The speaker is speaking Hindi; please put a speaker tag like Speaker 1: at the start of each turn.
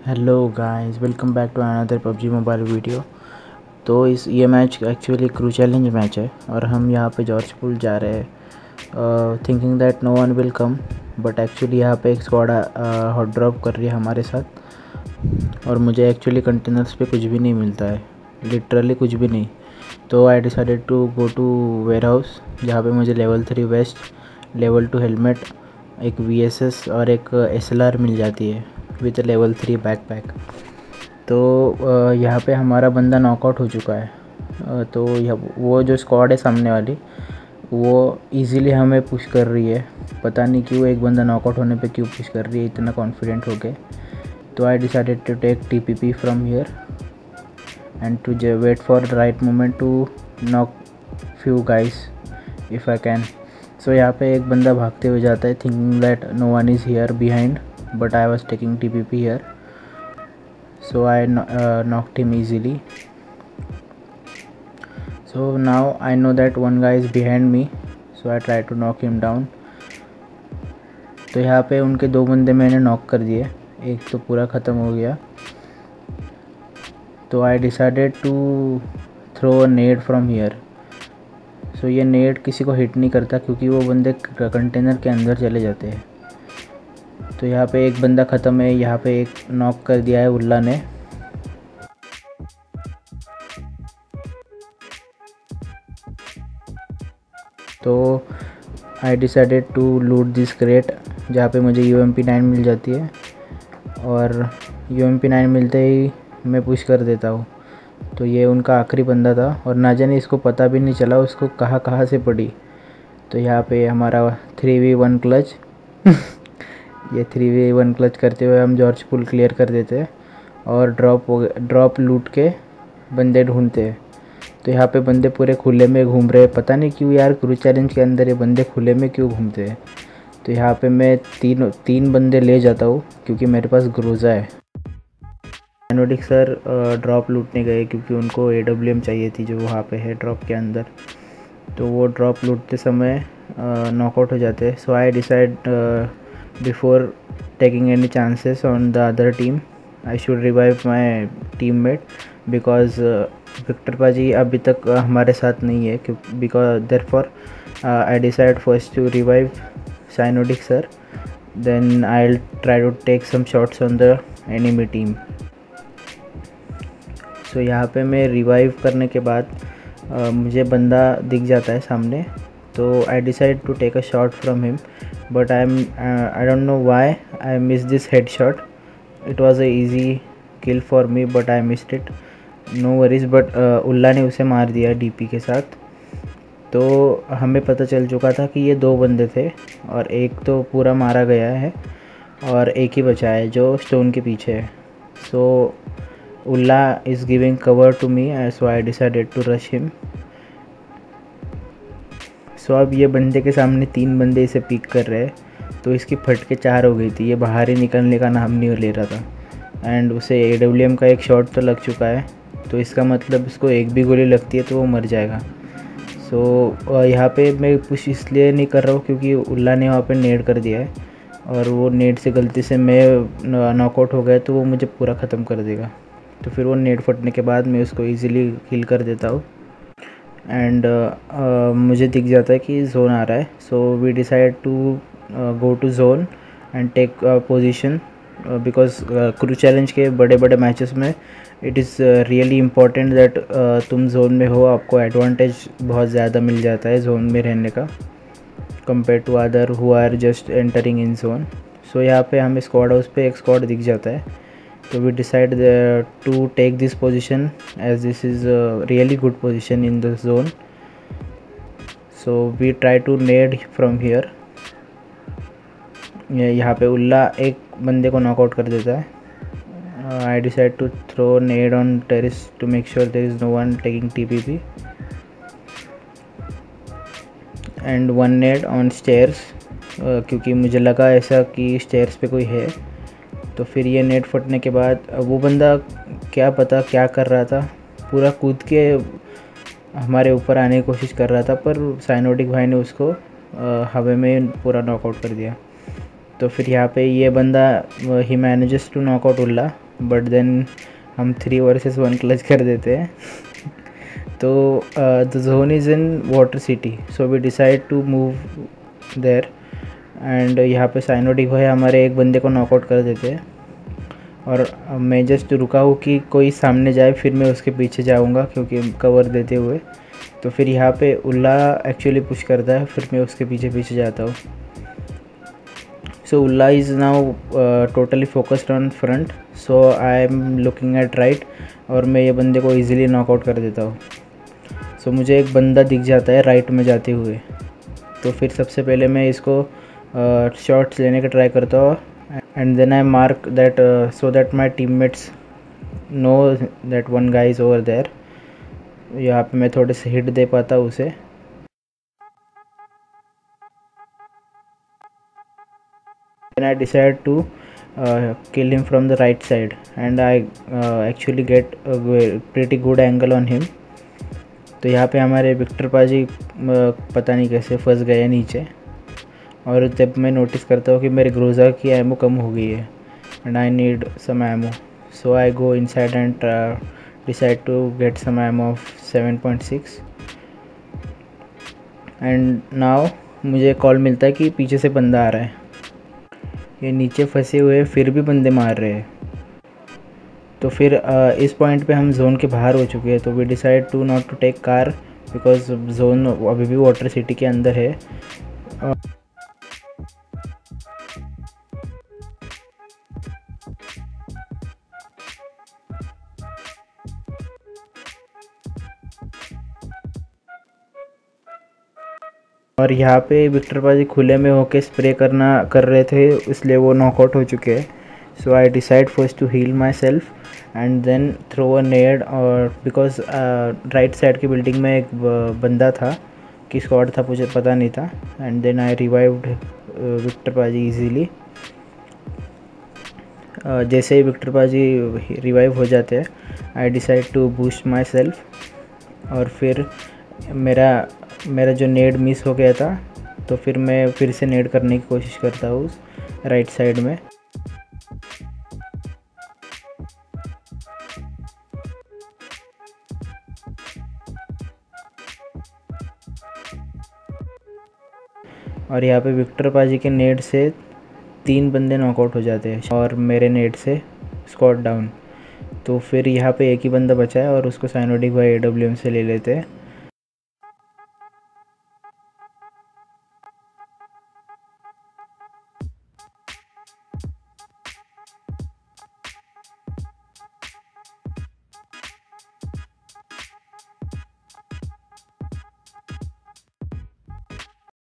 Speaker 1: Hello guys, welcome back to another PUBG mobile video. तो ये match actually crew challenge match है और हम यहाँ पे जॉर्ज पूल जा रहे हैं thinking that no one will come, but actually यहाँ पे एक स्क्वाड हॉट ड्रॉप कर रही है हमारे साथ और मुझे एक्चुअली कंटेनर्स पे कुछ भी नहीं मिलता है, लिटरली कुछ भी नहीं। तो I decided to go to warehouse जहाँ पे मुझे लेवल 3 वेस्ट, लेवल 2 हेलमेट, एक VSS और एक SLR मिल जाती है विथ लेवल 3 बैकपैक। तो यहाँ पे हमारा बंदा नॉकआउट हो चुका है। तो वो जो स्क्वाड है सामने वाली, वो इजीली हमें पुश कर रही है। पता नहीं क्यों एक बंदा नॉकआउट होने पे क्यों पुश कर रही है इतना कॉन्फिडेंट होके। तो I decided to take TPP from here and to wait for the right moment to knock few guys if I can. So यहाँ पे एक बंदा भागते हुए जाता है thinking that no one is here behind, but I was taking TPP here, so I knocked him easily. So now I know that one guy is behind me, so I try to knock him down. तो यहाँ पे उनके दो बंदे मैंने नॉक कर दिए, एक तो पूरा ख़त्म हो गया। तो I decided to throw a nade from here. So ये नेड किसी को हिट नहीं करता क्योंकि वो बंदे कंटेनर के अंदर चले जाते हैं। तो यहाँ पे एक बंदा ख़त्म है, यहाँ पे एक नॉक कर दिया है उल्ला ने। तो I decided to loot this crate जहाँ पे मुझे UMP9 मिल जाती है और UMP9 मिलते ही मैं पुश कर देता हूँ। तो ये उनका आखिरी बंदा था और ना जाने इसको पता भी नहीं चला उसको कहाँ से पड़ी। तो यहाँ पे हमारा 3v1 क्लच ये 3v1 क्लच करते हुए हम जॉर्ज पूल क्लियर कर देते हैं और ड्रॉप लूट के बंदे ढूंढते हैं। तो यहाँ पे बंदे पूरे खुले में घूम रहे हैं, पता नहीं क्यों यार, क्रू चैलेंज के अंदर ये बंदे खुले में क्यों घूमते हैं। तो यहाँ पे मैं तीन बंदे ले जाता हूँ क्योंकि मेरे पास ग्रोजा है। साइनोडिक सर ड्रॉप लूटने गए क्योंकि उनको AWM चाहिए थी जो वहाँ पे है ड्रॉप के अंदर। तो वो ड्रॉप लूटते समय नॉकआउट हो जाते हैं। So I decide before taking any chances on the other team I should revive my teammate because Victor paaji अभी तक हमारे साथ नहीं है, क्योंकि because therefore I decide first to revive Synodic sir, then I will try to take some shots on the enemy team. So यहाँ पे मैं रिवाइव करने के बाद मुझे बंदा दिख जाता है सामने। तो I decide to take a shot from him, but I don't know why I miss this head shot. It was a easy kill for me but I missed it, no worries. But Ulla ने उसे मार दिया DP के साथ। तो हमें पता चल चुका था कि ये दो बंदे थे और एक तो पूरा मारा गया है और एक ही बचा है जो स्टोन के पीछे है। So Ulla is giving cover to me, so I decided to rush him. So अब ये बंदे के सामने तीन बंदे इसे पिक कर रहे हैं, तो इसकी फटके 4 हो गई थी, ये बाहर ही निकलने का नाम नहीं ले रहा था। एंड उसे AWM का एक शॉट तो लग चुका है, तो इसका मतलब इसको एक भी गोली लगती है तो वो मर जाएगा। सो यहाँ पे मैं पुश इसलिए नहीं कर रहा हूँ क्योंकि उल्ला ने वहाँ पे नेड कर दिया है और वो नेड से गलती से मैं नॉकआउट हो गया तो वो मुझे पूरा ख़त्म कर देगा। तो फिर वो नेड फटने के बाद मैं उसको इजीली किल कर देता हूँ एंड मुझे दिख जाता है कि जोन आ रहा है। So we decide to go to zone and take position because crew challenge के बड़े बड़े मैचेस में it is really important that तुम जोन में हो, आपको एडवांटेज बहुत ज़्यादा मिल जाता है जोन में रहने का compare to other who are just entering in zone. So यहाँ पे हमें स्क्वाड हाउस पे एक स्क्वाड दिख जाता है। तो we decide to take this position as this is a really good position in the zone. So we try to nade from here. यहाँ पे उल्ला एक बंदे को नॉकआउट कर देता है। I decide to throw nade on terrace to make sure there is no one taking TPP and one nade on stairs क्योंकि मुझे लगा ऐसा कि stairs पे कोई है। तो फिर ये नेट फटने के बाद वो बंदा क्या पता क्या कर रहा था, पूरा कूद के हमारे ऊपर आने की कोशिश कर रहा था, पर साइनोडिक भाई ने उसको हवा में पूरा नॉकआउट कर दिया। तो फिर यहाँ पे ये बंदा ही manages to knockout Ulla but then हम 3 वर्सेस 1 क्लच कर देते हैं। तो the zone is in water city, so we decide to move there and यहाँ पे साइनोडिक भाई हमारे एक बंदे को नॉकआउट कर देते हैं। और मैं जस्ट रुका हूँ कि कोई सामने जाए, फिर मैं उसके पीछे जाऊँगा क्योंकि कवर देते हुए। तो फिर यहाँ पे उल्ला एक्चुअली पुश करता है, फिर मैं उसके पीछे पीछे जाता हूँ। So Ulla is now totally focused on front, so I am looking at right और मैं ये बंदे को ईजिली नॉकआउट कर देता हूँ। सो मुझे एक बंदा दिख जाता है राइट में जाते हुए, तो फिर सबसे पहले मैं इसको शॉट्स लेने का ट्राई करता हूँ and then I mark that so that my teammates know that one guy is over there. यहाँ पे मैं थोड़े से हिट दे पाता हूँ उसे। Then I decide to kill him from the right side and I actually get a pretty good angle on him। तो यहाँ पे हमारे विक्टर पाजी पता नहीं कैसे फंस गए नीचे, और जब मैं नोटिस करता हूँ कि मेरे ग्रोज़ा की एमो कम हो गई है and I need some ammo, so I go inside and decide to get some ammo of 7.6 and now मुझे कॉल मिलता है कि पीछे से बंदा आ रहा है। ये नीचे फंसे हुए फिर भी बंदे मार रहे हैं। तो फिर इस पॉइंट पे हम जोन के बाहर हो चुके हैं, तो we decide to not to take car because zone अभी भी वाटर सिटी के अंदर है। और यहाँ पे विक्टर पाजी खुले में होके स्प्रे कर रहे थे, इसलिए वो नॉकआउट हो चुके हैं। So I decide first to heal myself and then throw a nade, और बिकॉज राइट साइड की बिल्डिंग में एक बंदा था कि स्क्वाड था मुझे पता नहीं था, and then I revived Victor paaji easily. जैसे ही विक्टर पाजी रिवाइव हो जाते हैं I decide to boost myself, और फिर मेरा जो नेड मिस हो गया था, तो फिर मैं फिर से नेड करने की कोशिश करता हूँ राइट साइड में। और यहाँ पे विक्टर पाजी के नेड से 3 बंदे नॉकआउट हो जाते हैं और मेरे नेड से स्क्वाड डाउन। तो फिर यहाँ पे एक ही बंदा बचा है और उसको साइनोडिक भाई AWM से ले लेते हैं।